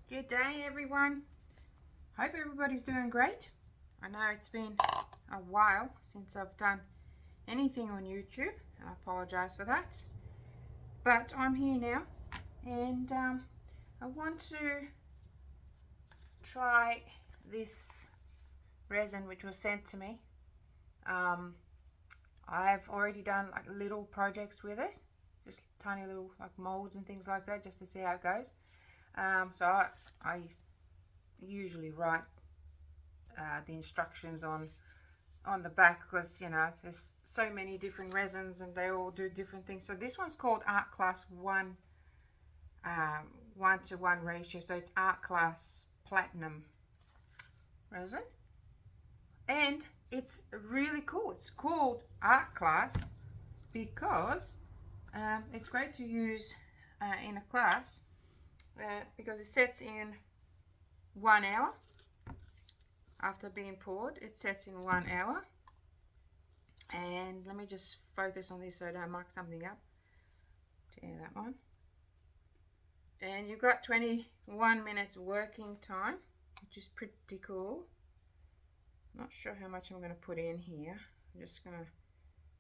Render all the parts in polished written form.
Good day, everyone. Hope everybody's doing great. I know it's been a while since I've done anything on YouTube. I apologize for that. But I'm here now, and I want to try this resin which was sent to me. I've already done like little projects with it, just tiny little like molds and things like that, just to see how it goes. So I usually write the instructions on the back, because you know there's so many different resins and they all do different things. So this one's called Art Class 1 1:1 ratio, so it's Art Class Platinum resin, and it's really cool. It's called Art Class because it's great to use in a class because it sets in 1 hour. After being poured, it sets in 1 hour. And let me just focus on this so I don't mark something up. Tear that one. And you've got 21 minutes working time, which is pretty cool. Not sure how much I'm going to put in here. I'm just going to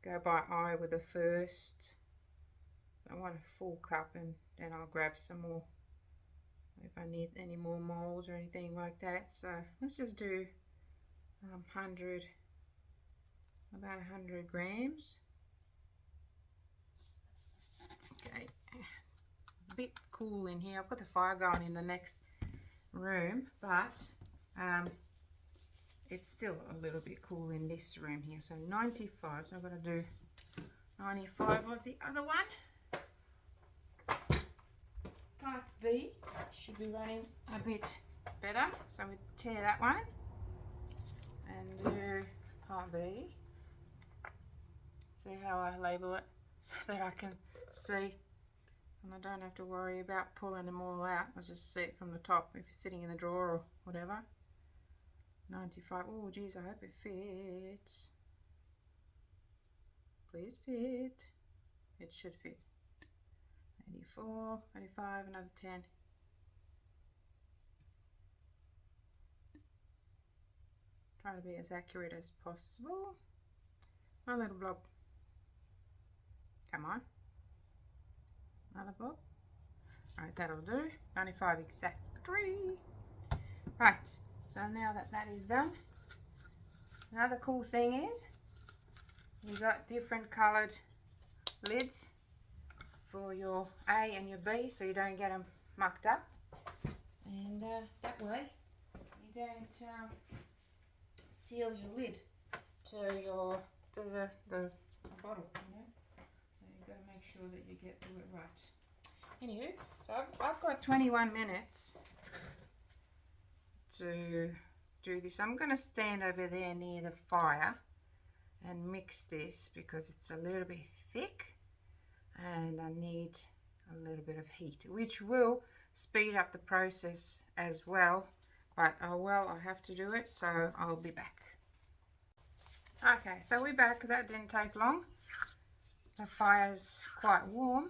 go by eye with the first. I want a full cup, and then I'll grab some more if I need any more molds or anything like that. So let's just do 100, about 100 grams. Okay, it's a bit cool in here. I've got the fire going in the next room, but it's still a little bit cool in this room here. So 95, so I'm going to do 95 of the other one. Part B should be running a bit better, so we tear that one and do part B. See how I label it so that I can see and I don't have to worry about pulling them all out. I just see it from the top if it's sitting in the drawer or whatever. 95. Oh geez, I hope it fits. Please fit. It should fit. 84, 85, another 10. Try to be as accurate as possible. One little blob. Come on. Another blob. Alright, that'll do. 95 exactly. Right, so now that that is done, another cool thing is you've got different coloured lids for your A and your B, so you don't get them mucked up, and that way you don't seal your lid to the bottle, you know. So you've got to make sure that you do it right. Anywho, so I've got 21 minutes to do this. I'm going to stand over there near the fire and mix this because it's a little bit thick and I need a little bit of heat, which will speed up the process as well, but oh well, I have to do it, so I'll be back. Okay, so we're back. That didn't take long. The fire's quite warm,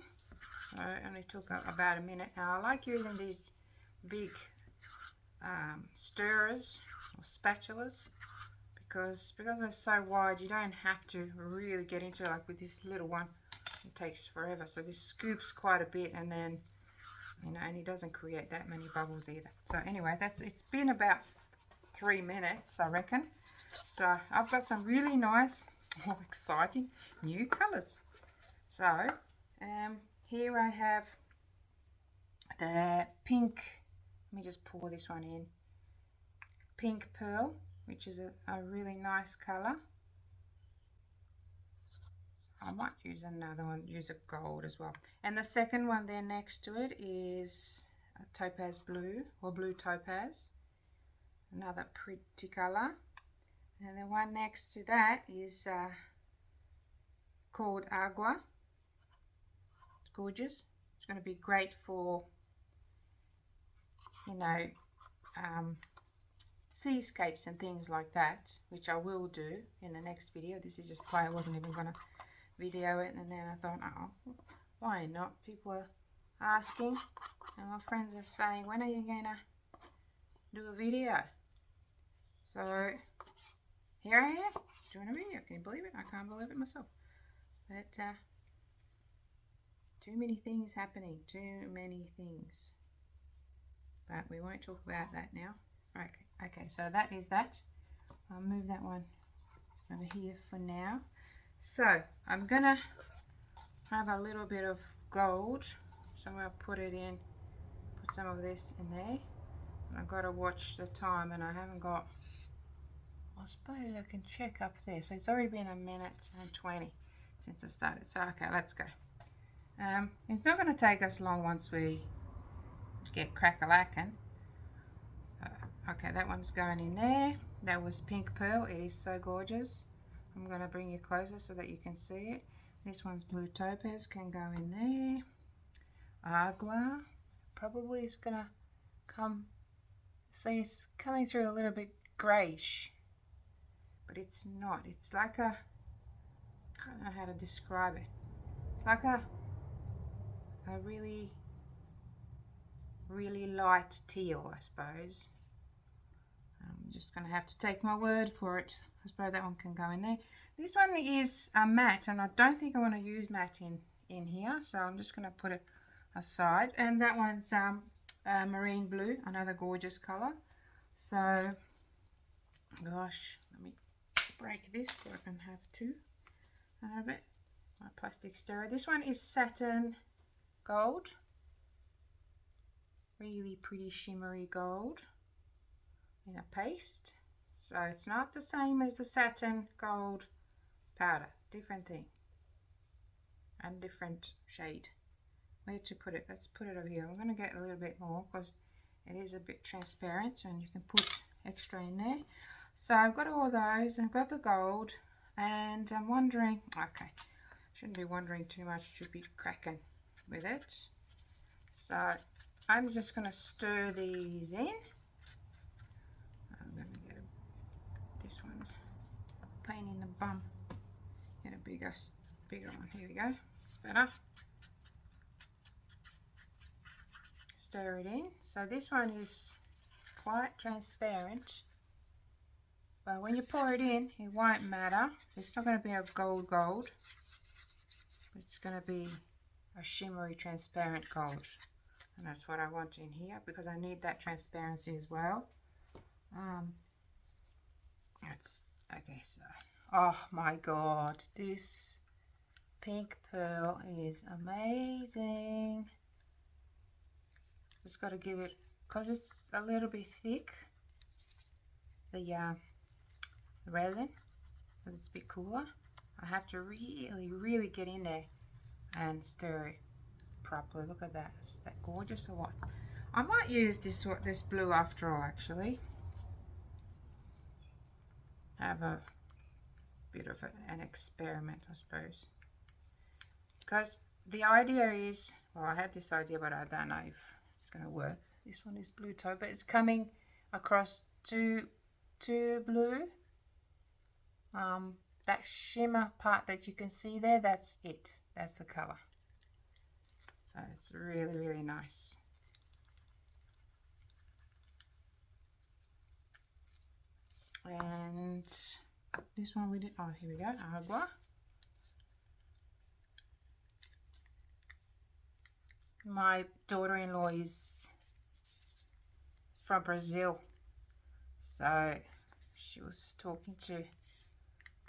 so it only took about a minute. Now I like using these big stirrers or spatulas because they're so wide, you don't have to really get into it. Like with this little one, it takes forever. So this scoops quite a bit, and then you know, and it doesn't create that many bubbles either. So anyway, it's been about 3 minutes, I reckon. So I've got some really nice, exciting new colors. So here I have the pink. Let me just pour this one in. Pink Pearl, which is a really nice color. I might use another one, use a gold as well. And the second one there next to it is a Topaz Blue, or Blue Topaz. Another pretty color. And the one next to that is called Agua. It's gorgeous. It's going to be great for, you know, seascapes and things like that, which I will do in the next video. This is just play. I wasn't even going to video it, and then I thought, oh, why not? People are asking, And my friends are saying, when are you gonna do a video? So here I am doing a video. Can you believe it? I can't believe it myself. But too many things happening. Too many things. But we won't talk about that now. Okay, so that is that. I'll move that one over here for now. So I'm gonna have a little bit of gold. So I'm gonna put it in, put some of this in there. And I've got to watch the time, and I haven't got, I suppose I can check up there. So it's already been 1:20 since I started. So okay, let's go. It's not going to take us long once we get crack-a-lacking. Okay, that one's going in there. That was pink pearl. It is so gorgeous. I'm going to bring you closer so that you can see it. This one's blue topaz, can go in there. Agua probably is going to come. See, it's coming through a little bit greyish, but it's not. It's like a, I don't know how to describe it. It's like a really, really light teal, I suppose. I'm just going to have to take my word for it. I suppose that one can go in there. This one is a matte, and I don't think I want to use matte in here, so I'm just going to put it aside. And that one's marine blue, another gorgeous color. So gosh, let me break this so I can have two out of it. My plastic stirrer. This one is satin gold, really pretty shimmery gold in a paste. So it's not the same as the satin gold powder, different thing and different shade. Where to put it? Let's put it over here. I'm going to get a little bit more because it is a bit transparent, and you can put extra in there. So I've got all those. I've got the gold, and I'm wondering, okay, shouldn't be wondering too much, should be cracking with it. So I'm just going to stir these in. I'm going to get this one's a pain in the bum. Get a bigger one. Here we go. It's better. Stir it in. So this one is quite transparent, but when you pour it in, it won't matter. It's not going to be a gold. It's going to be a shimmery transparent gold, and that's what I want in here because I need that transparency as well. That's okay. So oh my god, this pink pearl is amazing. Just got to give it, because it's a little bit thick, the resin, because it's a bit cooler. I have to really get in there and stir it properly. Look at that. Is that gorgeous or what? I might use this blue after all, actually. Have a bit of an experiment, I suppose. Because the idea is, well, I had this idea, but I don't know if it's going to work. This one is blue taupe, but it's coming across two blue. That shimmer part that you can see there, that's it. That's the color. So it's really nice. And this one we did, oh, here we go, agua. My daughter-in-law is from Brazil, so she was talking to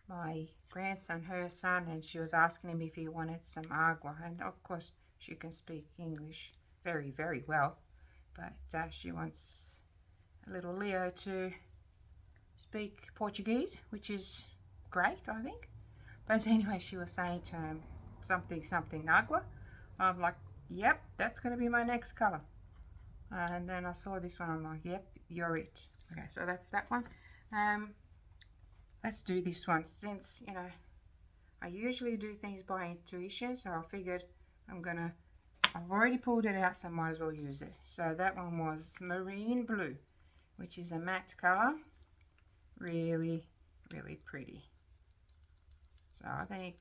my grandson, her son, and she was asking him if he wanted some agua, and of course she can speak English very well, but she wants a little Leo to speak Portuguese, which is great, I think. But anyway, she was saying to him something agua. I'm like, yep, that's going to be my next color. And then I saw this one, I'm like, yep, you're it. Okay, so that's that one. Let's do this one, since, you know, I usually do things by intuition, so I figured I've already pulled it out, so I might as well use it. So that one was marine blue, which is a matte color. Really pretty. So I think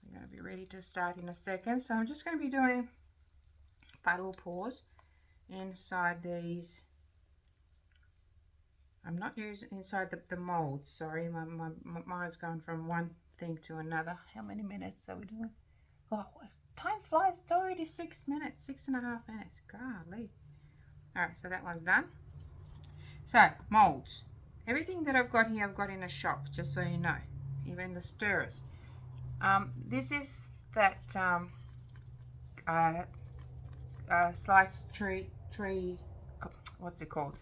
we're going to be ready to start in a second. So I'm just going to be doing puddle paws inside these. I'm not using inside the molds, sorry, my mind's going from one thing to another. How many minutes are we doing? Oh, time flies, it's already 6 minutes, 6.5 minutes, golly. Alright, so that one's done. So, molds. Everything that I've got here, I've got in a shop, just so you know, even the stirrers. This is that sliced tree, what's it called?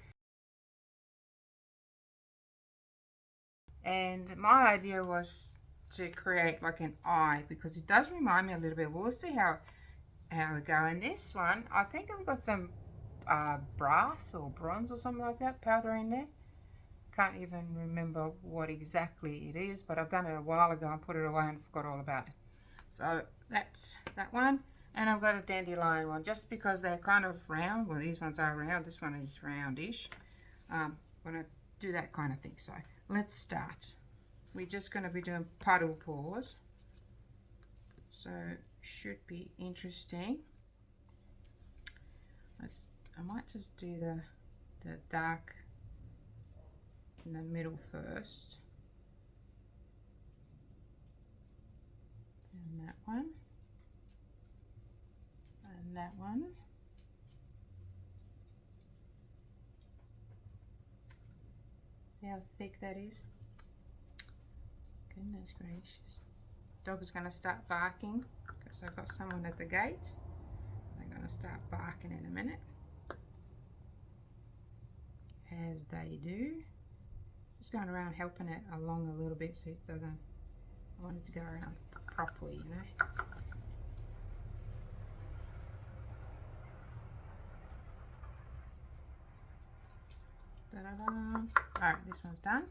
And my idea was to create like an eye, because it does remind me a little bit. We'll see how we go. In this one, I think I've got some brass or bronze or something like that powder in there. Can't even remember what exactly it is, but I've done it a while ago and put it away and forgot all about it. So that's that one. And I've got a dandelion one, just because they're kind of round. Well, these ones are round. This one is roundish. I'm going to do that kind of thing. So let's start. We're just going to be doing puddle paws. So should be interesting. I might just do the dark in the middle first. And that one. And that one. See how thick that is? Goodness gracious. Dog is going to start barking because I've got someone at the gate. They're going to start barking in a minute. As they do. Just going around helping it along a little bit so it doesn't, I want it to go around properly, you know. Da-da-da. Alright, this one's done.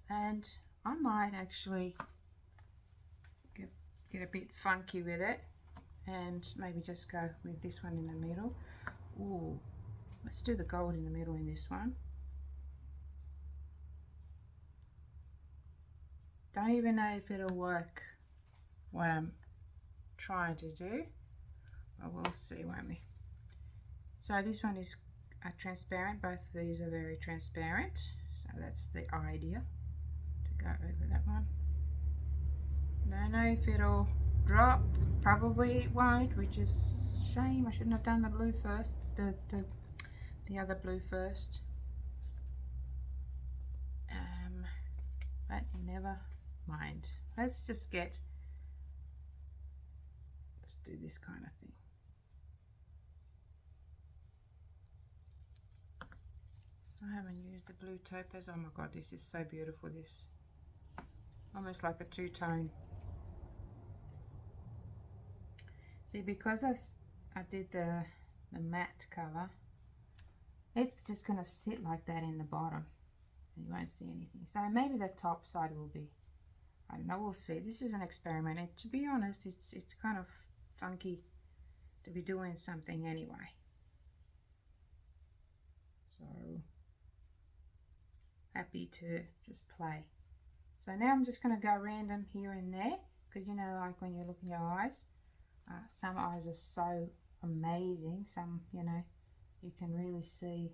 And I might actually get a bit funky with it and maybe just go with this one in the middle. Ooh, let's do the gold in the middle in this one. Don't even know if it'll work what I'm trying to do, but we'll see, won't we? So this one is transparent. Both of these are very transparent, so that's the idea, to go over that one. Don't know if it'll drop. Probably it won't, which is a shame. I shouldn't have done the blue first, the other blue first. But never mind. Let's do this kind of thing. I haven't used the blue topaz. Oh my god, this is so beautiful. This almost like a two-tone. See, because I did the matte color, it's just going to sit like that in the bottom and you won't see anything. So maybe the top side will be, I don't know, we'll see. This is an experiment, and to be honest, it's kind of funky to be doing something anyway. So happy to just play. So now I'm just going to go random here and there, because you know, like when you look in your eyes, some eyes are so amazing, some, you know, you can really see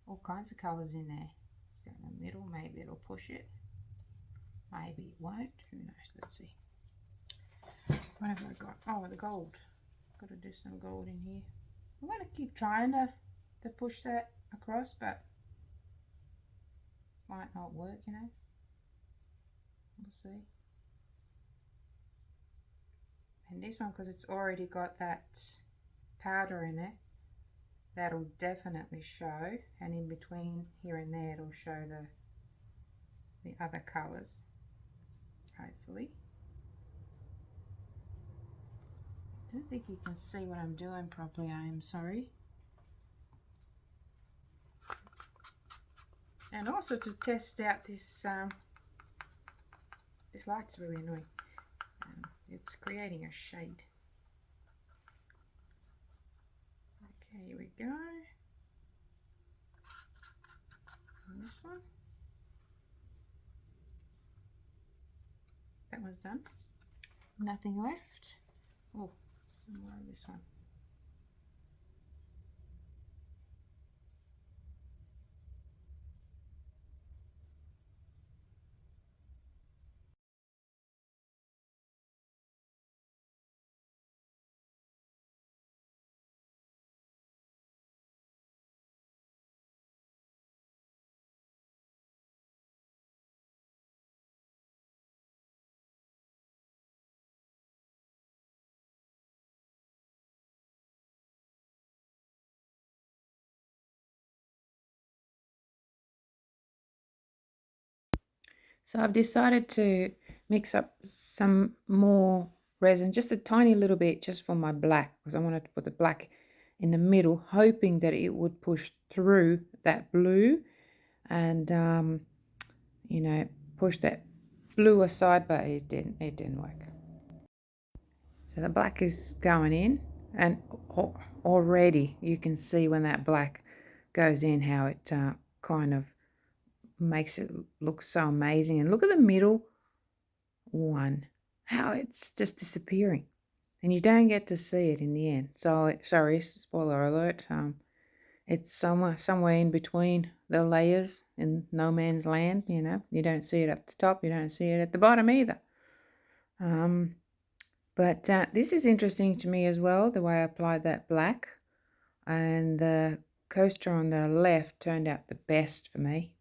all kinds of colors in there. Go in the middle, maybe it'll push it, maybe it won't, who knows. Let's see. What have I got? Oh, the gold. Got to do some gold in here. I'm going to keep trying to push that across, but might not work, you know. We'll see. And this one, because it's already got that powder in it, that'll definitely show, and in between here and there it'll show the other colors, hopefully. I don't think you can see what I'm doing properly, I am sorry. And also to test out this, this light's really annoying. It's creating a shade. Okay, here we go. And this one. That one's done. nothing left. Oh, some more of this one. So I've decided to mix up some more resin, just a tiny little bit, just for my black, because I wanted to put the black in the middle, hoping that it would push through that blue and, you know, push that blue aside, but it didn't work. So the black is going in, and already you can see when that black goes in how it kind of makes it look so amazing. And look at the middle one, how it's just disappearing, and you don't get to see it in the end. So sorry, spoiler alert. It's somewhere in between the layers in no man's land. You know, you don't see it up the top, you don't see it at the bottom either. But this is interesting to me as well, the way I applied that black, and the coaster on the left turned out the best for me.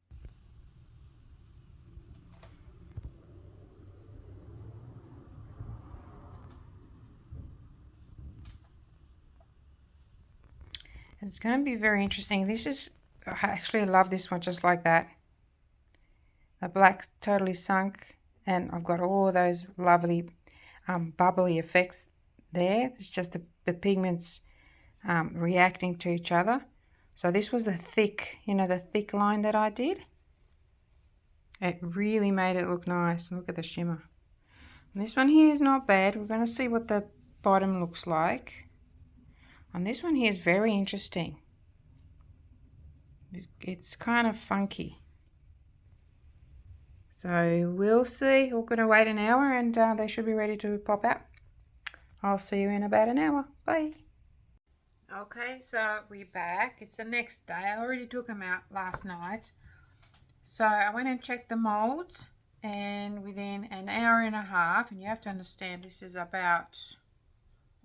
It's going to be very interesting. This is, I actually love this one just like that. The black totally sunk, and I've got all those lovely bubbly effects there. It's just the pigments reacting to each other. So this was the thick, you know, the thick line that I did. It really made it look nice. Look at the shimmer. And this one here is not bad. We're going to see what the bottom looks like. And this one here is very interesting. It's kind of funky. So we'll see. We're going to wait an hour, and they should be ready to pop out. I'll see you in about an hour. Bye. Okay, so we're back. It's the next day. I already took them out last night. So I went and checked the molds, and within an hour and a half, and you have to understand this is about,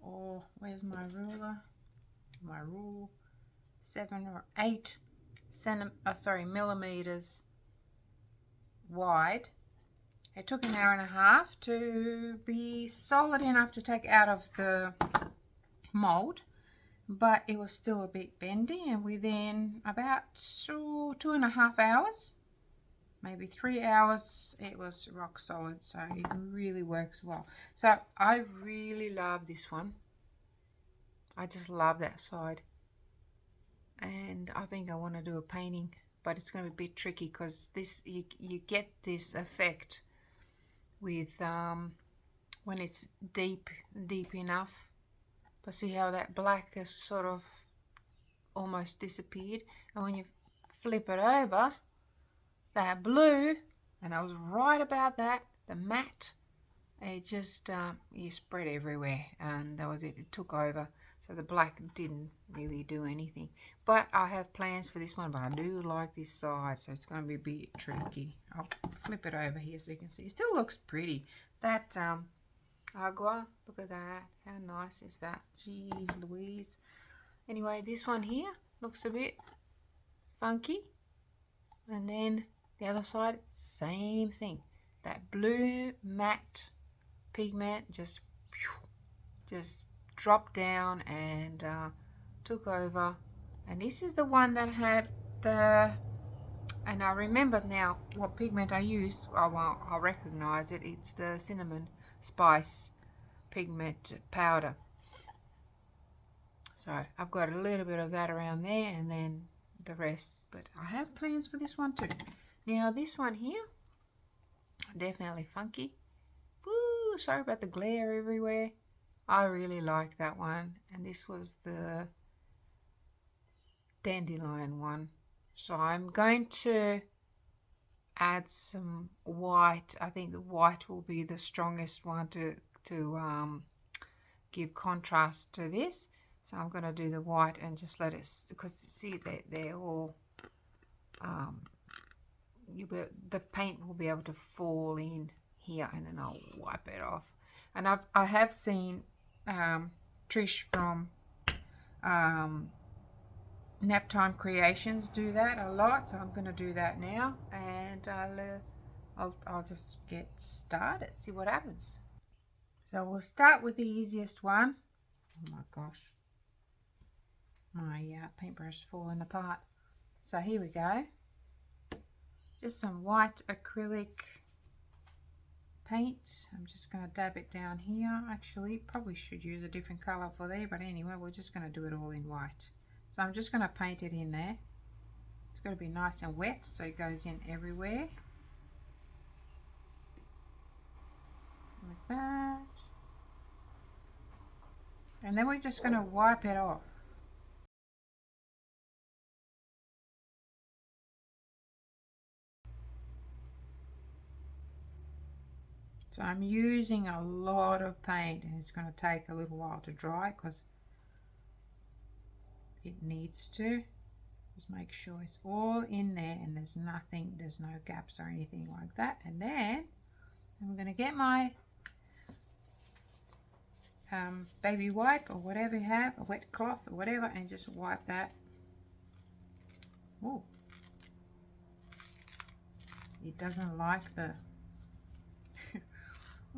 oh, where's my ruler? My rule, 7 or 8 millimeters wide. It took an hour and a half to be solid enough to take out of the mold, but it was still a bit bendy, and within about 2.5 hours, maybe 3 hours, it was rock solid. So it really works well. So I really love this one. I just love that side, and I think I want to do a painting, but it's going to be a bit tricky because this you get this effect with when it's deep enough. But see how that black has sort of almost disappeared, and when you flip it over, that blue, and I was right about that, the matte, it just you spread everywhere, and that was it. It took over. So the black didn't really do anything. But I have plans for this one, but I do like this side, so it's going to be a bit tricky. I'll flip it over here so you can see. It still looks pretty. That agua, look at that. How nice is that? Jeez Louise. Anyway, this one here looks a bit funky. And then the other side, same thing. That blue matte pigment just dropped down and took over. And this is the one that had the, and I remember now what pigment I used. Oh, well, I recognize it. It's the cinnamon spice pigment powder. So I've got a little bit of that around there, and then the rest. But I have plans for this one too. Now this one here, definitely funky. Woo, sorry about the glare everywhere. I really like that one, and this was the dandelion one. So I'm going to add some white. I think the white will be the strongest one to give contrast to this. So I'm going to do the white and just let it, because see they're all the paint will be able to fall in here, and then I'll wipe it off. And I have seen Trish from Naptime Creations do that a lot, so I'm going to do that now, and I'll just get started, see what happens. So we'll start with the easiest one. Oh my gosh, my paintbrush is falling apart. So here we go. Just some white acrylic paint. I'm just going to dab it down here. Actually, probably should use a different color for there, but anyway, we're just going to do it all in white. So I'm just going to paint it in there. It's got to be nice and wet so it goes in everywhere. Like that. And then we're just going to wipe it off. So I'm using a lot of paint, and it's going to take a little while to dry because it needs to. Just make sure it's all in there and there's nothing, there's no gaps or anything like that. And then I'm going to get my baby wipe or whatever you have, a wet cloth or whatever, and just wipe that. Oh, it doesn't like the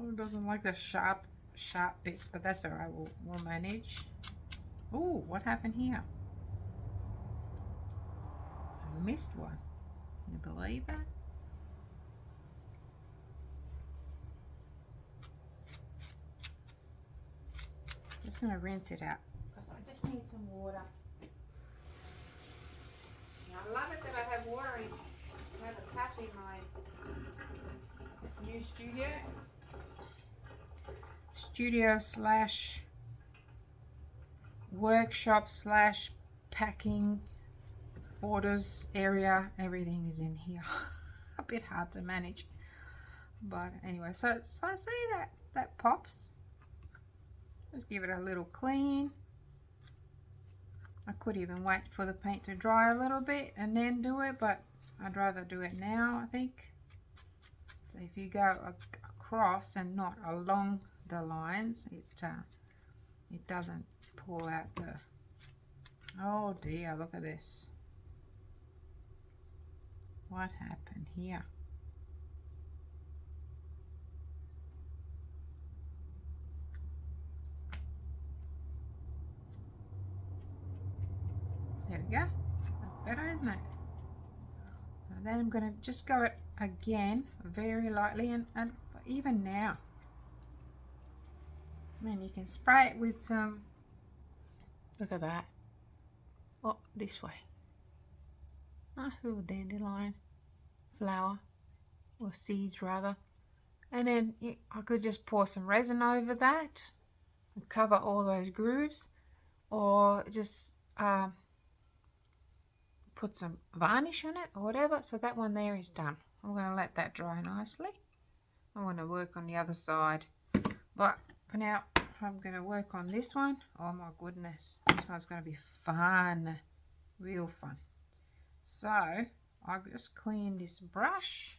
oh, it doesn't like the sharp bits, but that's all right, we'll manage. Oh, what happened here? I missed one. Can you believe that? Just going to rinse it out because I just need some water. Now, I love it that I have water in. I have a tap in my new studio slash workshop slash packing orders area. Everything is in here. A bit hard to manage, but anyway, so I see that pops. Just give it a little clean. I could even wait for the paint to dry a little bit and then do it, but I'd rather do it now, I think. So if you go across and not along the lines, it doesn't pull out the... Oh dear, look at this. What happened here? There we go. That's better, isn't it? So then I'm going to just go it again very lightly, and even now. And you can spray it with some, look at that. Oh, this way. Nice little dandelion flower, or seeds rather. And then I could just pour some resin over that and cover all those grooves, or just put some varnish on it or whatever. So that one there is done. I'm going to let that dry nicely. I want to work on the other side, but for now I'm going to work on this one. Oh my goodness, this one's going to be fun, real fun. So I'll just clean this brush.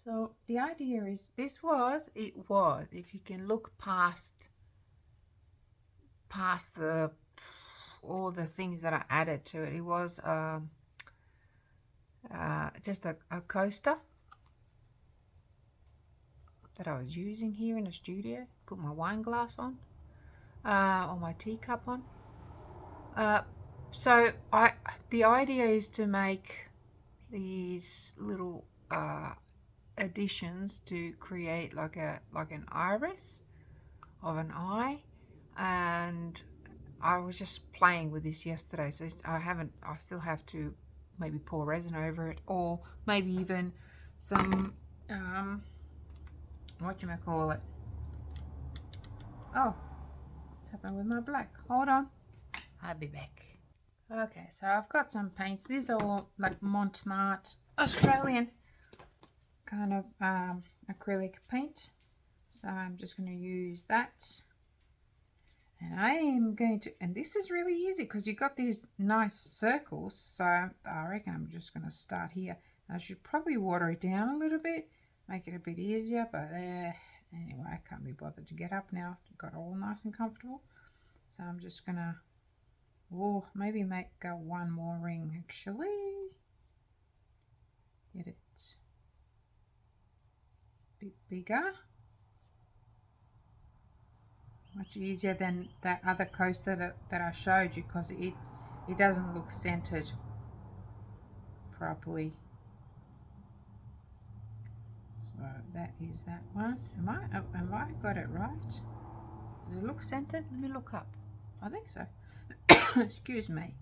So the idea is it was, if you can look past the all the things that I added to it, it was just a coaster that I was using here in the studio. Put my wine glass on, or my teacup on. So the idea is to make these little additions to create like an iris of an eye, and I was just playing with this yesterday, so I still have to maybe pour resin over it, or maybe even some whatchamacallit. Oh, what's happened with my black? Hold on, I'll be back. Okay, so I've got some paints. These are all like Montmartre Australian kind of acrylic paint. So I'm just going to use that. And I am going to, and this is really easy because you've got these nice circles. So I reckon I'm just going to start here. I should probably water it down a little bit, make it a bit easier. But anyway, I can't be bothered to get up now. Got all nice and comfortable. So I'm just going to, oh, maybe make one more ring actually. Get it a bit bigger. Much easier than that other coaster that I showed you because it doesn't look centered properly. So that is that one. Am I got it right? Does it look centered? Let me look up. I think so. Excuse me.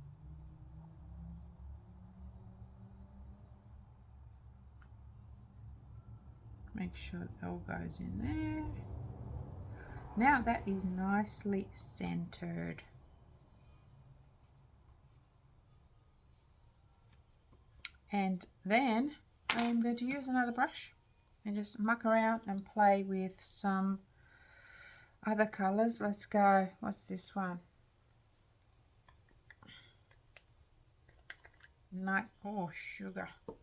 Make sure it all goes in there. Now that is nicely centered. And then I'm going to use another brush and just muck around and play with some other colors. Let's go, what's this one? Nice, oh, sugar. I'll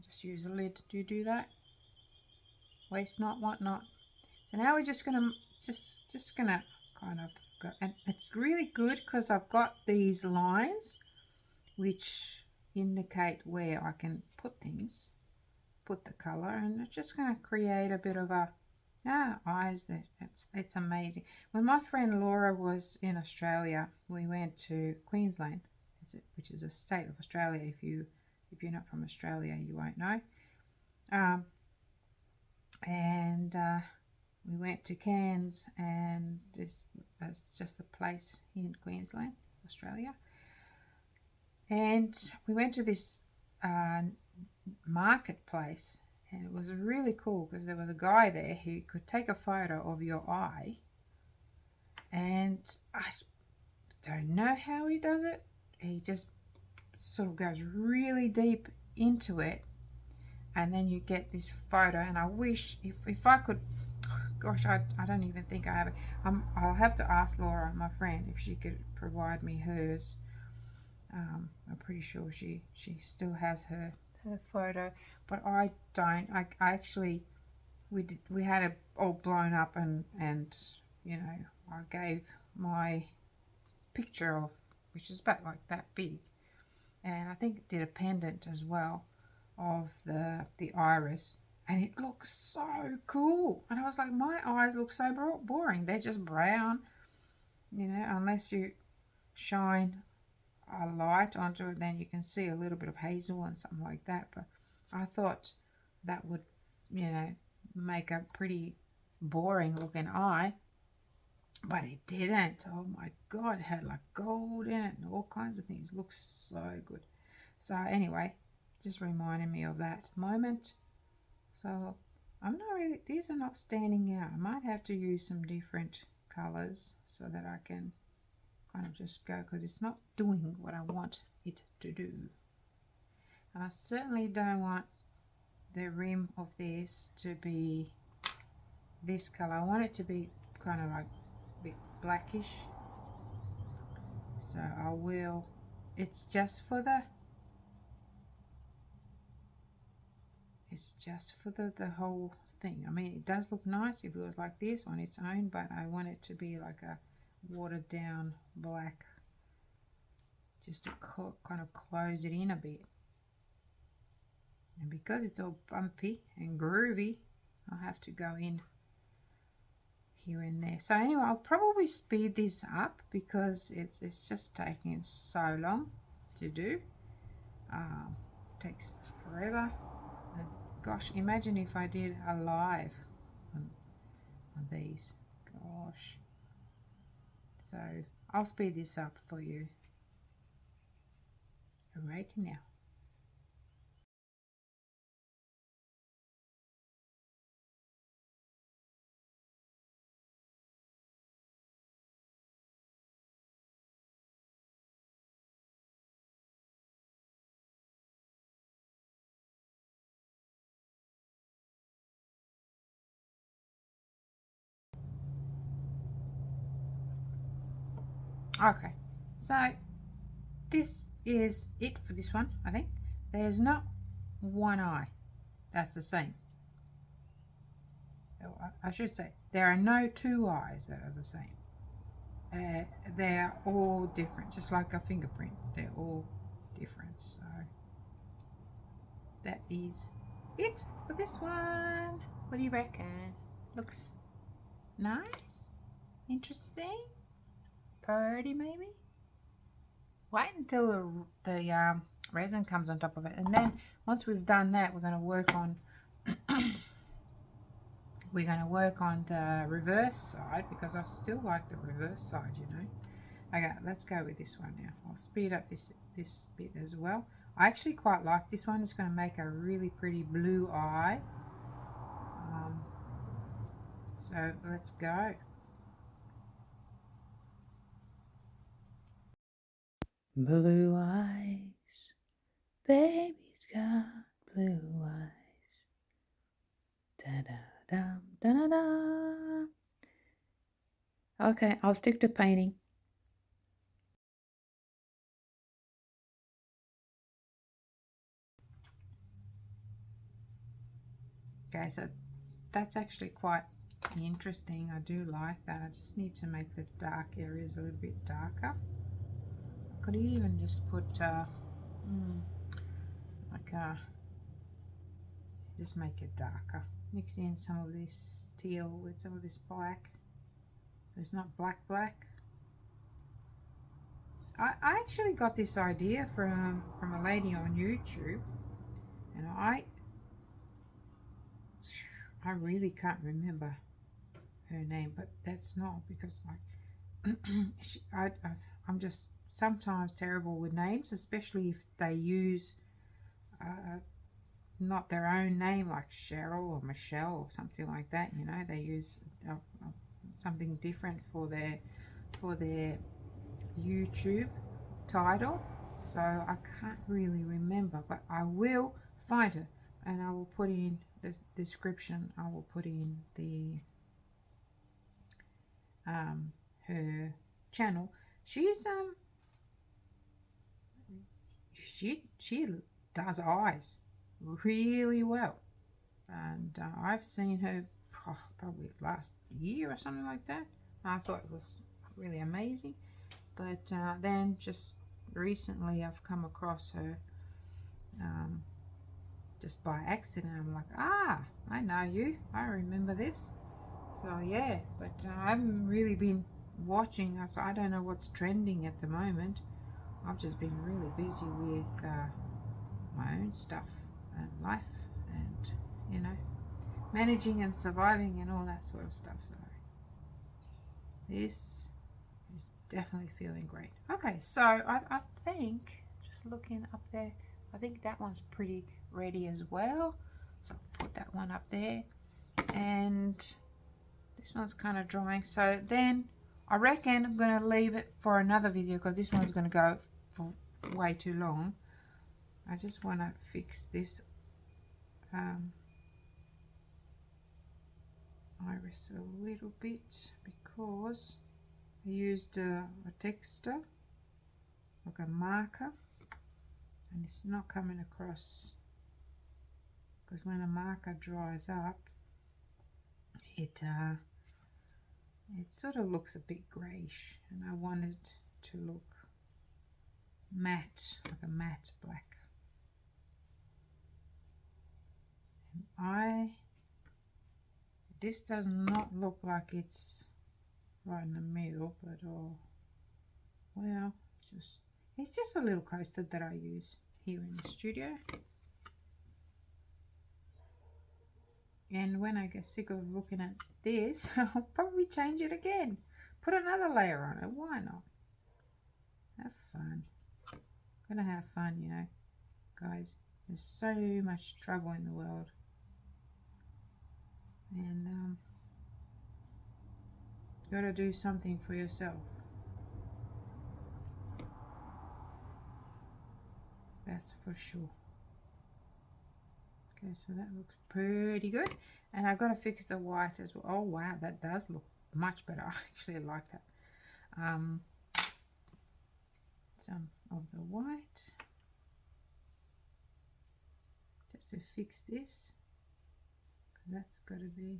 just use a lid. Do you do that? Waste not, want not. So now we're just gonna kind of go, and it's really good because I've got these lines which indicate where I can put things, put the color, and it's just going to create a bit of a eyes there. It's amazing. When my friend Laura was in Australia, we went to Queensland, which is a state of Australia. If you're not from Australia, you won't know. We went to Cairns, and this is just a place in Queensland, Australia. And we went to this marketplace, and it was really cool because there was a guy there who could take a photo of your eye, and I don't know how he does it. He just sort of goes really deep into it, and then you get this photo. And I wish if I could, gosh, I don't even think I have it. I'll have to ask Laura, my friend, if she could provide me hers. I'm pretty sure she still has her photo, but I don't. I actually, we had it all blown up, and you know, I gave my picture of, which is about like that big, and I think it did a pendant as well of the iris, and it looks so cool. And I was like, my eyes look so boring. They're just brown, you know, unless you shine a light onto it, then you can see a little bit of hazel and something like that. But I thought that would, you know, make a pretty boring looking eye, but it didn't. Oh my god, it had like gold in it and all kinds of things. It looks so good. So anyway, just reminding me of that moment. So I'm not really, these are not standing out. I might have to use some different colors so that I can kind of just go, because it's not doing what I want it to do. And I certainly don't want the rim of this to be this color. I want it to be kind of like a bit blackish. So I will, it's just for the whole thing. I mean, it does look nice if it was like this on its own, but I want it to be like a watered down black, just to kind of close it in a bit. And because it's all bumpy and groovy, I'll have to go in here and there. So anyway, I'll probably speed this up because it's just taking so long to do. Takes forever. And gosh, imagine if I did a live on these. Gosh. So I'll speed this up for you right now. Okay, so this is it for this one. I think there's not one eye that's the same. I should say there are no two eyes that are the same. They're all different, just like a fingerprint. They're all different. So that is it for this one. What do you reckon? Looks nice, interesting, pretty maybe. Wait until the resin comes on top of it, and then once we've done that, we're going to work on the reverse side, because I still like the reverse side, you know. Okay, let's go with this one now. I'll speed up this bit as well. I actually quite like this one. It's going to make a really pretty blue eye. So let's go. Blue eyes, baby's got blue eyes. Da da da da da. Okay, I'll stick to painting. Okay, so that's actually quite interesting. I do like that. I just need to make the dark areas a little bit darker. I could even just put just make it darker. Mix in some of this teal with some of this black, so it's not black. I actually got this idea from a lady on YouTube, and I really can't remember her name, but that's not because I'm just sometimes terrible with names, especially if they use not their own name, like Cheryl or Michelle or something like that. You know, they use something different for their YouTube title, so I can't really remember, but I will find it and I will put in the description. I will put in the her channel. She's she does eyes really well, and I've seen her probably last year or something like that. I thought it was really amazing, but then just recently I've come across her just by accident. I'm like, I know you, I remember this. So yeah, but I haven't really been watching, so I don't know what's trending at the moment. I've just been really busy with my own stuff and life, and you know, managing and surviving and all that sort of stuff. So this is definitely feeling great. Okay, so I think, just looking up there, I think that one's pretty ready as well, so I'll put that one up there, and this one's kind of drying. So then I reckon I'm going to leave it for another video, because this one's going to go for way too long. I just want to fix this iris a little bit, because I used a texture, like a marker, and it's not coming across, because when a marker dries up, it sort of looks a bit greyish, and I want it to look matte, like a matte black. And this does not look like it's right in the middle, but well, it's just a little coaster that I use here in the studio. And when I get sick of looking at this, I'll probably change it again. Put another layer on it. Why not? Have fun. Gonna have fun, you know, guys. There's so much trouble in the world. And you gotta do something for yourself. That's for sure. Okay, so that looks pretty good. And I've got to fix the white as well. Oh wow, that does look much better. I actually like that. some of the white just to fix this, because that's got to be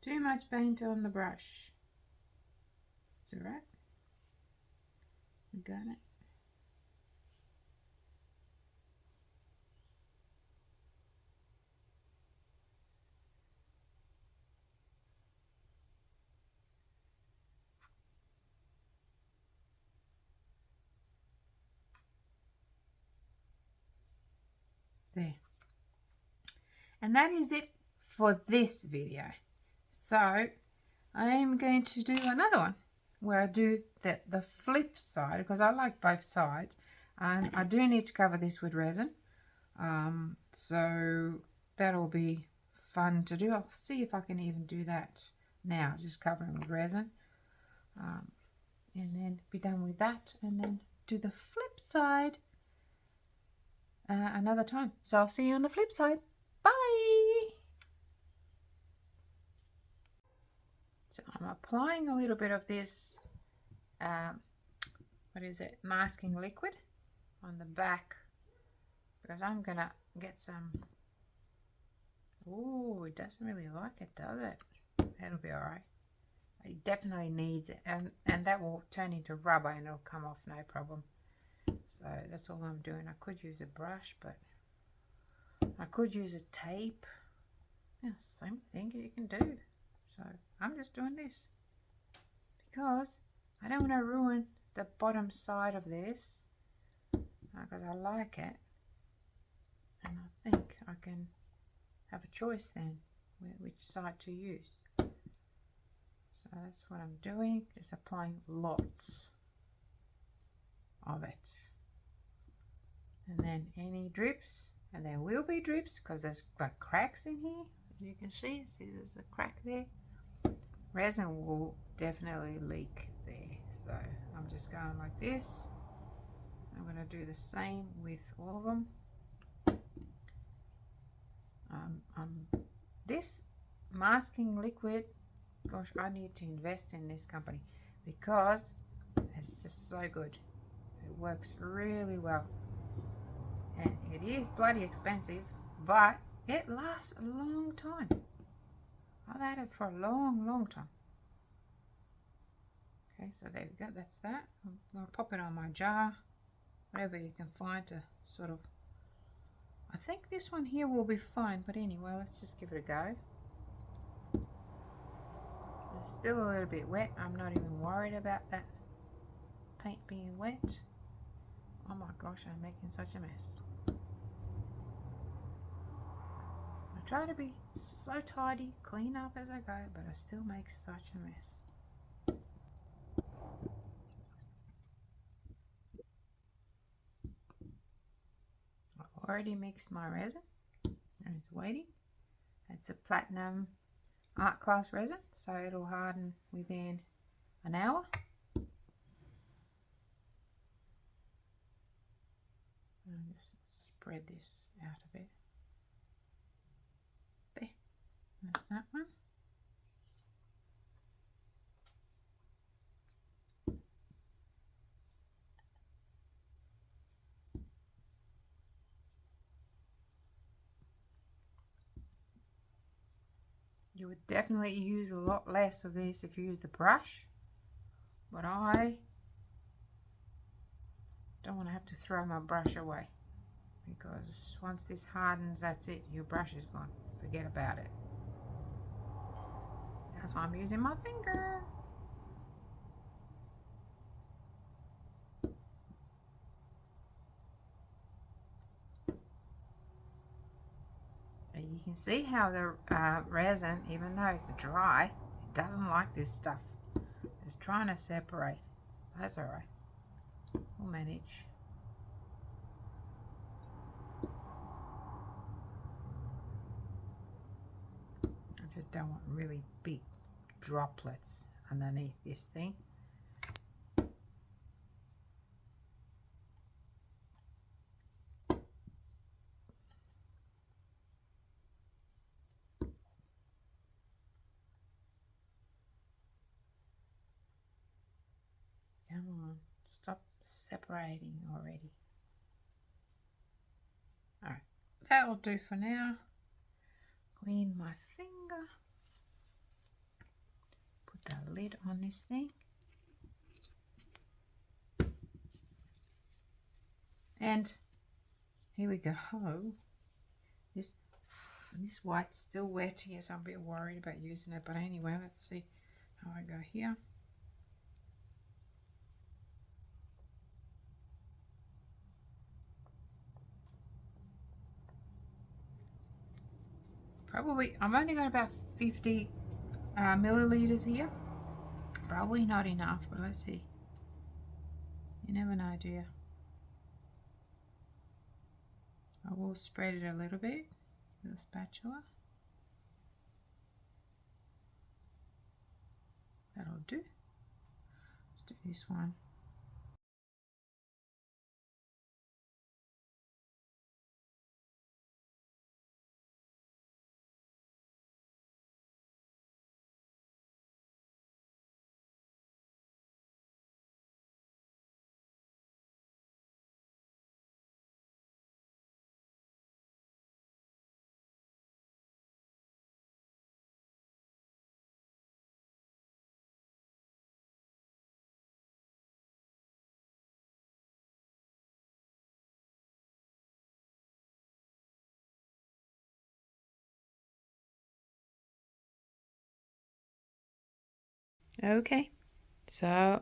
too much paint on the brush. It's alright, we got it. There. And that is it for this video. So I'm going to do another one where I do the flip side, because I like both sides, and I do need to cover this with resin. So that'll be fun to do. I'll see if I can even do that now, just covering with resin, and then be done with that, and then do the flip side another time. So I'll see you on the flip side. Bye. So I'm applying a little bit of this what is it, masking liquid on the back, because I'm gonna get some. Oh, it doesn't really like it, does it? It'll be all right. It definitely needs it, and that will turn into rubber and it'll come off no problem. So that's all I'm doing. I could use a brush, but I could use a tape. Yeah, same thing you can do. So I'm just doing this because I don't want to ruin the bottom side of this, because I like it, and I think I can have a choice then which side to use. So that's what I'm doing, just applying lots of it. And then any drips, and there will be drips because there's like cracks in here. You can see there's a crack there. Resin will definitely leak there. So I'm just going like this. I'm going to do the same with all of them. This masking liquid, gosh, I need to invest in this company because it's just so good. It works really well. And it is bloody expensive, but it lasts a long time. I've had it for a long time. Okay, so there we go, that's that. I'm going to pop it on my jar, whatever you can find to sort of, I think this one here will be fine, but anyway, let's just give it a go. It's still a little bit wet. I'm not even worried about that paint being wet. Oh my gosh, I'm making such a mess. I try to be so tidy, clean up as I go, but I still make such a mess. I've already mixed my resin and it's waiting. It's a platinum art class resin, so it'll harden within an hour. And just spread this out a bit. There, that's that one. You would definitely use a lot less of this if you use the brush, but I don't want to have to throw my brush away, because once this hardens, that's it, your brush is gone. Forget about it. That's why I'm using my finger. And you can see how the resin, even though it's dry, it doesn't like this stuff. It's trying to separate. That's alright. We'll manage. I just don't want really big droplets underneath this thing. separating already. Alright, that will do for now. Clean my finger. Put the lid on this thing. And here we go. This white's still wet. Yes, I'm a bit worried about using it, but anyway, let's see how I go here. Probably, I've only got about 50 milliliters here. Probably not enough, but let's see. You never know, do you? I will spread it a little bit with a spatula. That'll do. Let's do this one. Okay, so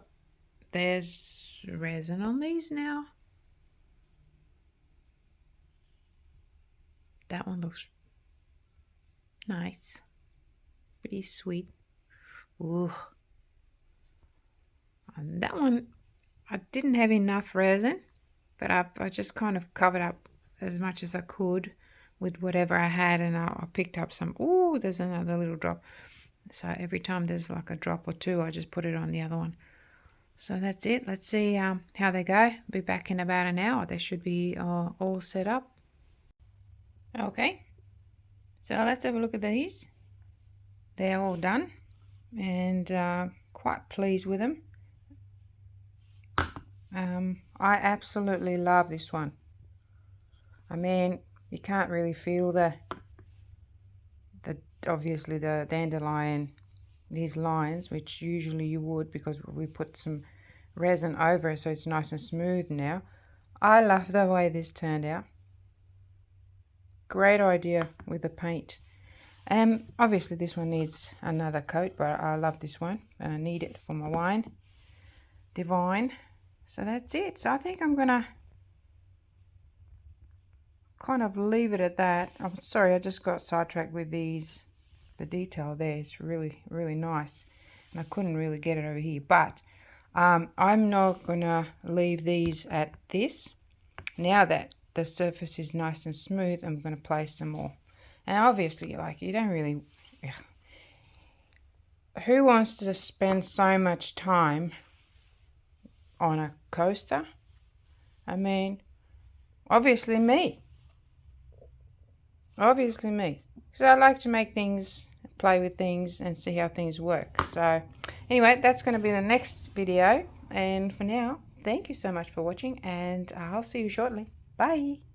there's resin on these now. That one looks nice, pretty sweet. Ooh, and that one I didn't have enough resin, but I just kind of covered up as much as I could with whatever I had, and I picked up some. Ooh, there's another little drop. So every time there's like a drop or two, I just put it on the other one. So that's it. Let's see how they go. I'll be back in about an hour. They should be all set up. Okay, so let's have a look at these. They're all done, and quite pleased with them. I absolutely love this one. I mean, you can't really feel the obviously the dandelion, these lines, which usually you would because we put some resin over it, so it's nice and smooth now. I love the way this turned out. Great idea with the paint. Obviously this one needs another coat, but I love this one and I need it for my wine divine. So that's it. So I think I'm gonna kind of leave it at that. I'm sorry, I just got sidetracked with these. The detail there is really, really nice, and I couldn't really get it over here, but I'm not gonna leave these at this. Now that the surface is nice and smooth, I'm gonna place some more. And obviously, like, you don't really, who wants to spend so much time on a coaster? I mean, obviously me. Obviously me. So I like to make things, play with things, and see how things work. So anyway, that's going to be the next video. And for now, thank you so much for watching, and I'll see you shortly. Bye.